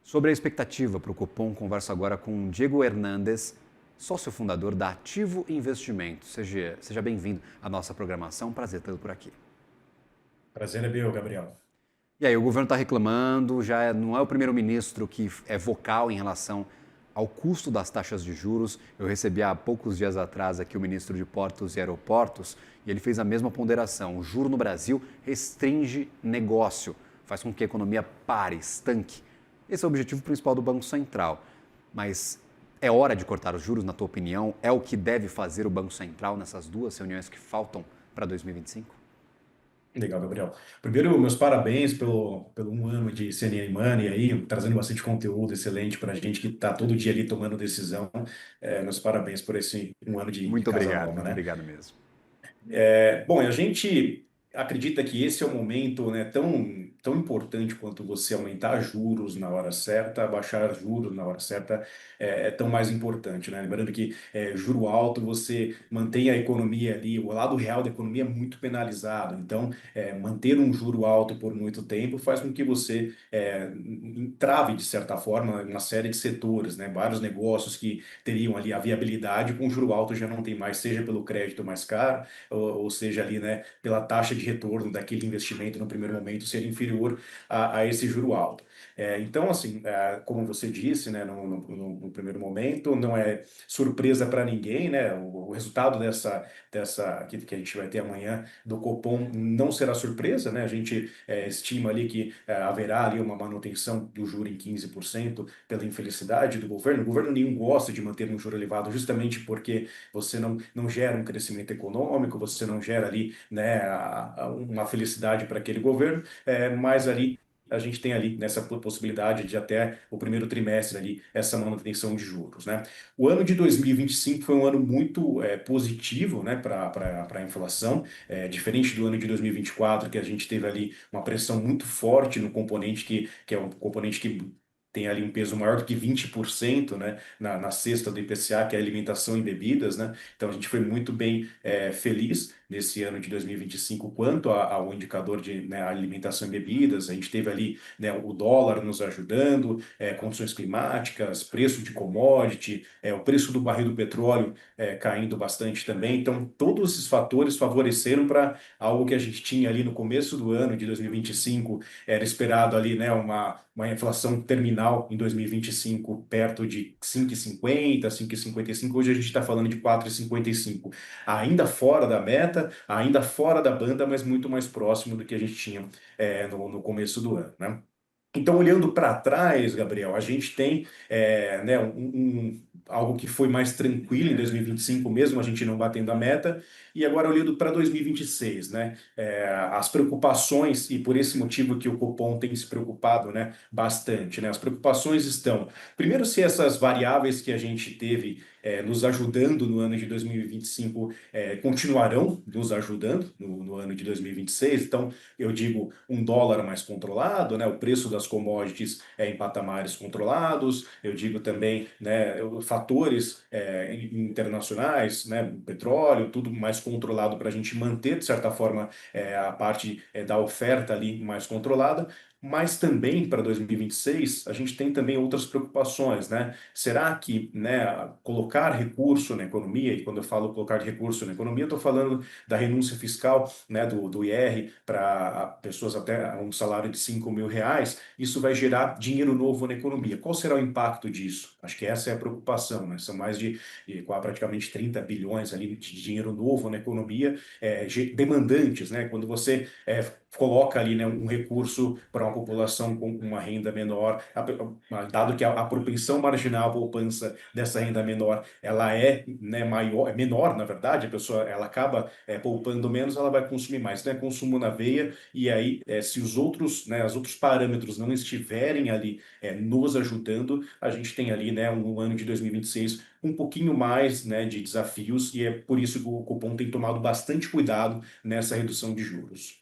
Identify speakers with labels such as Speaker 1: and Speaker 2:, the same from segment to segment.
Speaker 1: Sobre a expectativa para o Copom, converso agora com Diego Hernandes, sócio fundador da Ativo Investimentos. Seja bem-vindo à nossa programação, prazer tê-lo por aqui.
Speaker 2: Prazer é meu, Gabriel.
Speaker 1: E aí, o governo está reclamando, não é o primeiro-ministro que é vocal em relação ao custo das taxas de juros. Eu recebi há poucos dias atrás aqui o ministro de Portos e Aeroportos e ele fez a mesma ponderação. O juro no Brasil restringe negócio, faz com que a economia pare, estanque. Esse é o objetivo principal do Banco Central. Mas é hora de cortar os juros, na tua opinião? É o que deve fazer o Banco Central nessas duas reuniões que faltam para 2025?
Speaker 2: Legal, Gabriel. Primeiro, meus parabéns pelo um ano de CNN Money aí, trazendo bastante conteúdo excelente para a gente que está todo dia ali tomando decisão. Meus parabéns por esse um ano de casa nova,
Speaker 1: Muito
Speaker 2: né?
Speaker 1: obrigado mesmo.
Speaker 2: Bom, a gente acredita que esse é o momento, né, tão importante quanto você aumentar juros na hora certa, baixar juros na hora certa é tão mais importante, né? Lembrando que juro alto você mantém a economia ali, o lado real da economia é muito penalizado. Então, manter um juro alto por muito tempo faz com que você entrave, de certa forma, uma série de setores, né? Vários negócios que teriam ali a viabilidade com juro alto já não tem mais, seja pelo crédito mais caro, ou seja, ali, né, pela taxa de retorno daquele investimento no primeiro momento ser inferior a esse juro alto. Então, assim, como você disse, né, no primeiro momento, não é surpresa para ninguém, né, o resultado dessa que a gente vai ter amanhã do Copom não será surpresa, né, a gente estima ali que haverá ali uma manutenção do juro em 15% pela infelicidade do governo. O governo nenhum gosta de manter um juro elevado justamente porque você não gera um crescimento econômico, você não gera ali, né, uma felicidade para aquele governo, mas ali a gente tem ali nessa possibilidade de até o primeiro trimestre ali essa manutenção de juros, né? O ano de 2025 foi um ano muito positivo, né, para a inflação, diferente do ano de 2024, que a gente teve ali uma pressão muito forte no componente que é um componente que tem ali um peso maior do que 20%, né, na cesta do IPCA, que é alimentação e bebidas, né? Então a gente foi muito bem feliz nesse ano de 2025 quanto ao indicador de, né, alimentação e bebidas. A gente teve ali, né, o dólar nos ajudando, condições climáticas, preço de commodity, o preço do barril do petróleo caindo bastante também. Então todos esses fatores favoreceram para algo que a gente tinha ali no começo do ano de 2025, era esperado ali, né, uma inflação terminal em 2025 perto de 5,50, 5,55. Hoje a gente está falando de 4,55. Ainda fora da meta, ainda fora da banda, mas muito mais próximo do que a gente tinha no começo do ano, né? Então, olhando para trás, Gabriel, a gente tem né, algo que foi mais tranquilo em 2025, mesmo a gente não batendo a meta, e agora olhando para 2026, né, as preocupações, e por esse motivo que o Copom tem se preocupado, né, bastante, né, as preocupações estão, primeiro, se essas variáveis que a gente teve nos ajudando no ano de 2025 continuarão nos ajudando no ano de 2026, então, eu digo um dólar mais controlado, né, o preço das commodities em patamares controlados, eu digo também, né, fatores internacionais, né, petróleo, tudo mais controlado para a gente manter, de certa forma, a parte da oferta ali mais controlada. Mas também para 2026 a gente tem também outras preocupações, né? Será que, né, colocar recurso na economia, e quando eu falo colocar recurso na economia, eu estou falando da renúncia fiscal, né, do IR para pessoas até um salário de R$ 5.000, isso vai gerar dinheiro novo na economia. Qual será o impacto disso? Acho que essa é a preocupação, né? São mais de praticamente 30 bilhões ali de dinheiro novo na economia, demandantes, né? Quando você coloca ali, né, um recurso para uma população com uma renda menor, dado que a propensão marginal à poupança dessa renda menor, ela né, maior, é menor, na verdade, a pessoa ela acaba poupando menos, ela vai consumir mais, né? Consumo na veia, e aí se os outros, né, os outros parâmetros não estiverem ali nos ajudando, a gente tem ali, né, um ano de 2026 um pouquinho mais, né, de desafios, e é por isso que o Copom tem tomado bastante cuidado nessa redução de juros.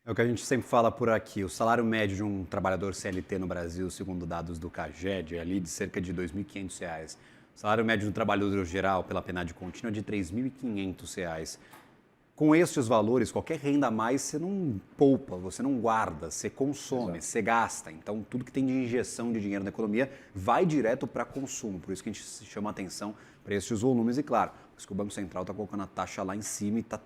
Speaker 1: É o que a gente sempre fala por aqui. O salário médio de um trabalhador CLT no Brasil, segundo dados do CAGED, é ali de cerca de R$ 2.500. O salário médio do trabalhador geral pela PNAD contínua é de R$ 3.500. Com estes valores, qualquer renda a mais você não poupa, você não guarda, você consome,
Speaker 2: Exato.
Speaker 1: você gasta. Então, tudo que tem de injeção de dinheiro na economia vai direto para consumo. Por isso que a gente chama atenção para estes volumes. E, claro, por isso que o Banco Central está colocando a taxa lá em cima e está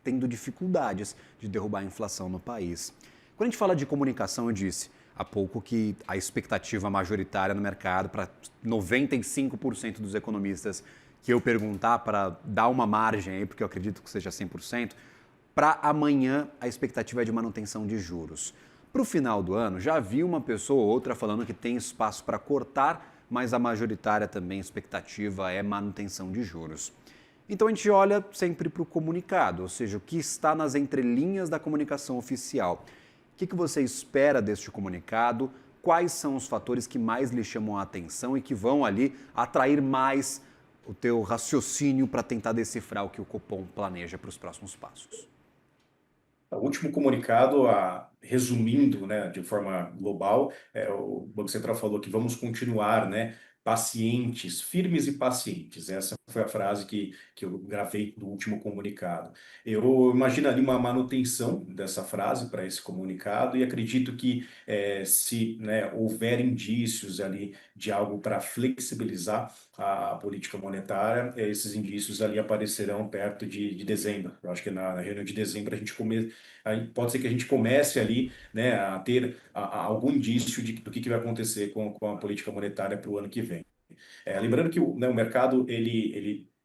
Speaker 1: tendo dificuldades de derrubar a inflação no país. Quando a gente fala de comunicação, eu disse há pouco que a expectativa majoritária no mercado para 95% dos economistas que eu perguntar para dar uma margem aí, porque eu acredito que seja 100%, para amanhã a expectativa é de manutenção de juros. Para o final do ano, já vi uma pessoa ou outra falando que tem espaço para cortar, mas a majoritária também a expectativa é manutenção de juros. Então a gente olha sempre para o comunicado, ou seja, o que está nas entrelinhas da comunicação oficial. O que você espera deste comunicado? Quais são os fatores que mais lhe chamam a atenção e que vão ali atrair mais o teu raciocínio para tentar decifrar o que o Copom planeja para os próximos passos?
Speaker 2: O último comunicado, resumindo, né, de forma global, o Banco Central falou que vamos continuar, né, pacientes, firmes e pacientes. Essa foi a frase que eu gravei do último comunicado. Eu imagino ali uma manutenção dessa frase para esse comunicado e acredito que se, né, houver indícios ali de algo para flexibilizar a política monetária, esses indícios ali aparecerão perto de dezembro. Eu acho que na reunião de dezembro a gente aí pode ser que a gente comece ali, né, a ter algum indício do que vai acontecer com a política monetária para o ano que vem. Lembrando que o mercado,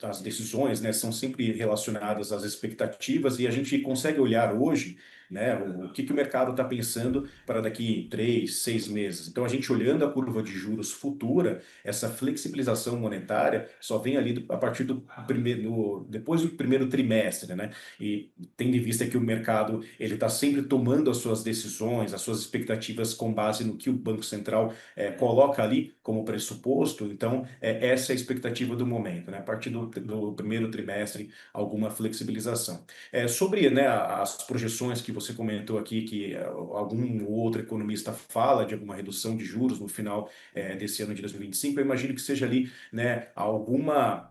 Speaker 2: as decisões, né, são sempre relacionadas às expectativas e a gente consegue olhar hoje, né, o que o mercado está pensando para daqui 3, 6 meses. Então, a gente olhando a curva de juros futura, essa flexibilização monetária só vem ali a partir do primeiro, depois do primeiro trimestre, né? E tendo em vista que o mercado ele está sempre tomando as suas decisões, as suas expectativas com base no que o Banco Central coloca ali como pressuposto, então essa é a expectativa do momento, né? A partir do primeiro trimestre, alguma flexibilização. Sobre, né, as projeções que você comentou aqui, que algum outro economista fala de alguma redução de juros no final desse ano de 2025, eu imagino que seja ali, né, alguma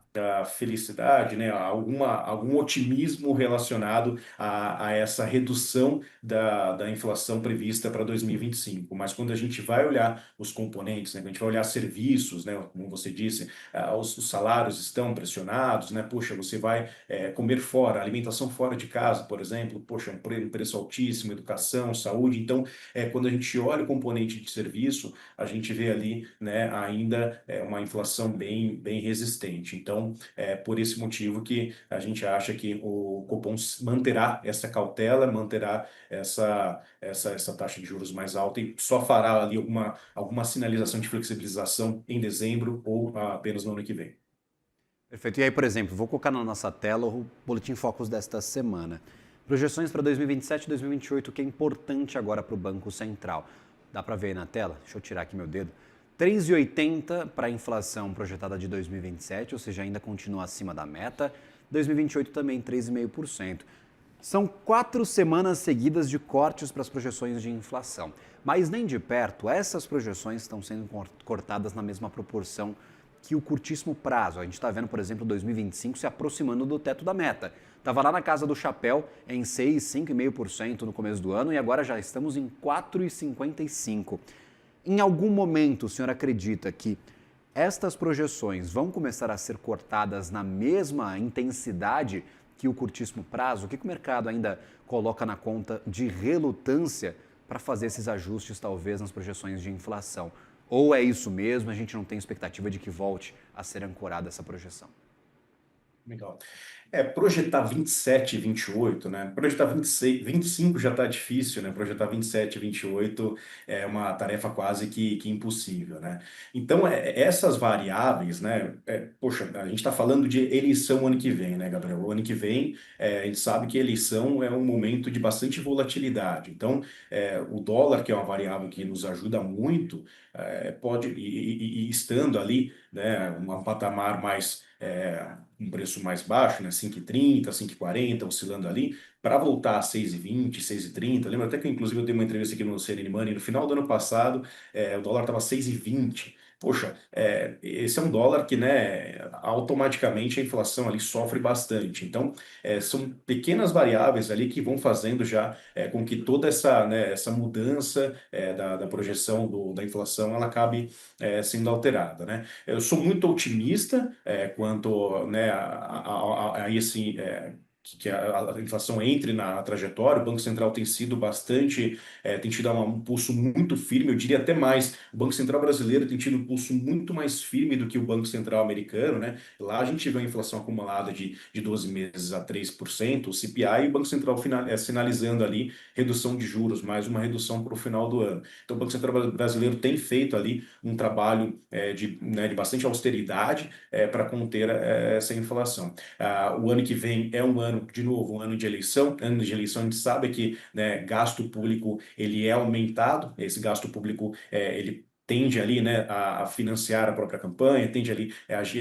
Speaker 2: felicidade, né, algum otimismo relacionado a essa redução da inflação prevista para 2025. Mas quando a gente vai olhar os componentes, né, quando a gente vai olhar serviços, né, como você disse, os salários estão pressionados, né, poxa, você vai comer fora, alimentação fora de casa, por exemplo, poxa, um preço altíssimo, educação, saúde. Então, quando a gente olha o componente de serviço, a gente vê ali, né, ainda uma inflação bem resistente. Então, é por esse motivo que a gente acha que o Copom manterá essa cautela, manterá essa taxa de juros mais alta e só fará ali alguma sinalização de flexibilização em dezembro ou apenas no ano que vem.
Speaker 1: Perfeito. E aí, por exemplo, vou colocar na nossa tela o Boletim Focus desta semana. Projeções para 2027 e 2028, que é importante agora para o Banco Central. Dá para ver aí na tela? Deixa eu tirar aqui meu dedo. 3,80 para a inflação projetada de 2027, ou seja, ainda continua acima da meta. 2028 também 3,5%. São 4 semanas seguidas de cortes para as projeções de inflação. Mas nem de perto, essas projeções estão sendo cortadas na mesma proporção que o curtíssimo prazo. A gente está vendo, por exemplo, 2025 se aproximando do teto da meta. Estava lá na casa do chapéu em 6, 5,5% no começo do ano e agora já estamos em 4,55%. Em algum momento, o senhor acredita que estas projeções vão começar a ser cortadas na mesma intensidade que o curtíssimo prazo? O que o mercado ainda coloca na conta de relutância para fazer esses ajustes, talvez, nas projeções de inflação? Ou é isso mesmo, a gente não tem expectativa de que volte a ser ancorada essa projeção?
Speaker 2: Legal. Projetar 27 e 28, né? Projetar 26, 25 já está difícil, né? Projetar 27 e 28 é uma tarefa quase que impossível, né? Então, essas variáveis, né? Poxa, a gente está falando de eleição ano que vem, né, Gabriel? O ano que vem, a gente sabe que eleição é um momento de bastante volatilidade. Então, o dólar, que é uma variável que nos ajuda muito, pode, e estando ali, né, um patamar mais um preço mais baixo, né, 5,30, 5,40, oscilando ali, para voltar a 6,20, 6,30. Lembra até que, inclusive, eu dei uma entrevista aqui no CNN Money no final do ano passado, o dólar estava 6,20. poxa, esse é um dólar que, né, automaticamente a inflação ali sofre bastante. Então, são pequenas variáveis ali que vão fazendo já com que toda essa, né, essa mudança da projeção da inflação ela acabe sendo alterada, né? Eu sou muito otimista quanto, né, a esse que a inflação entre na trajetória. O Banco Central tem sido bastante, tem tido um pulso muito firme, eu diria até mais. O Banco Central brasileiro tem tido um pulso muito mais firme do que o Banco Central americano, né? Lá a gente vê uma inflação acumulada de 12 meses a 3%, o CPI, e o Banco Central sinalizando ali redução de juros, mais uma redução para o final do ano. Então o Banco Central brasileiro tem feito ali um trabalho né, de bastante austeridade para conter essa inflação. O ano que vem é um ano, de novo, um ano de eleição. Ano de eleição a gente sabe que, né, gasto público ele é aumentado. Esse gasto público ele tende ali, né, a financiar a própria campanha, tende ali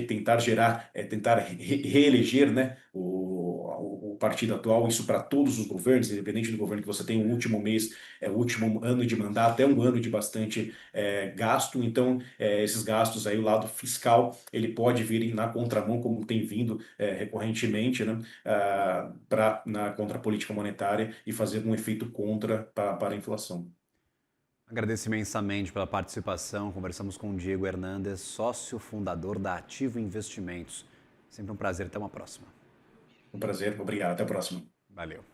Speaker 2: tentar gerar, tentar reeleger, né, o partido atual, isso para todos os governos, independente do governo que você tem, o último mês, o último ano de mandato, é um ano de bastante gasto. Então esses gastos aí, o lado fiscal, ele pode vir na contramão, como tem vindo recorrentemente, né, contra a política monetária e fazer um efeito contra para a inflação.
Speaker 1: Agradeço imensamente pela participação. Conversamos com o Diego Hernandes, sócio fundador da Ativo Investimentos. Sempre um prazer. Até uma próxima.
Speaker 2: Um prazer, obrigado, até a próxima.
Speaker 1: Valeu.